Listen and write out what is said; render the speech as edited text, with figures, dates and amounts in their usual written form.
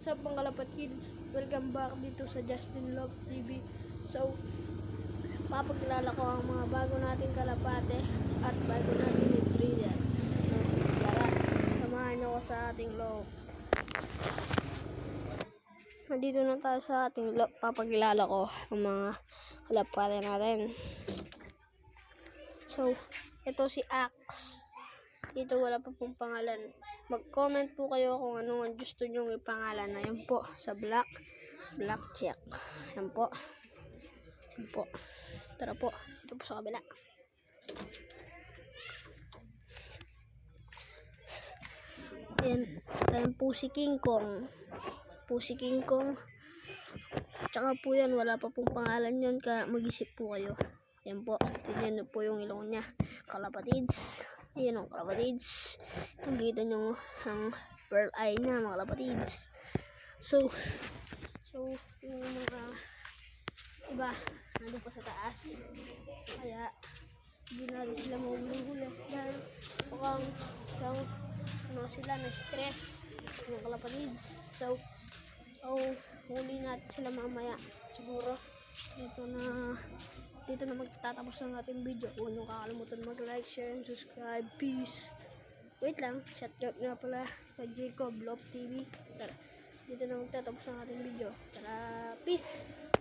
What's up mga Kalapat Kids? Welcome back dito sa Justin Love TV. So, papakilala ko ang mga bago nating kalapate at bago nating breeder. Tara, samahan niyo ko sa ating loob. Nandito na tayo sa ating loob. Papakilala ko ang mga kalapate natin. So, ito si Axe. Dito wala pa pong pangalan. Mag-comment po kayo kung ano ang gusto nyong ipangalan. Ayan po, sa black check. Ayan po. Ayan po. Tara po, ito po sa kabila. Ayan po si King Kong. Tsaka po yan, wala pa pong pangalan yun, kaya mag-isip po kayo. Ayan po, tignan nyo po yung ilong niya. Kalapatids. Ayan o, kalapatids. Nakikita nyo ang pearl eye niya, mga kalapatids. So, yung mga iba, nandun pa sa taas. Kaya, hindi natin sila mahuli-huli. Dahil mukhang sila na-stress, mga kalapatids. So, huli natin sila mamaya. Siguro, dito na magtatapos ang ating video. Huwag nyo kakalimutan mag-like, share, and subscribe. Peace! Wait lang, shoutout nga pala kay Jacob Love TV. Tara, dito na magtatapos ang ating video. Tara, peace!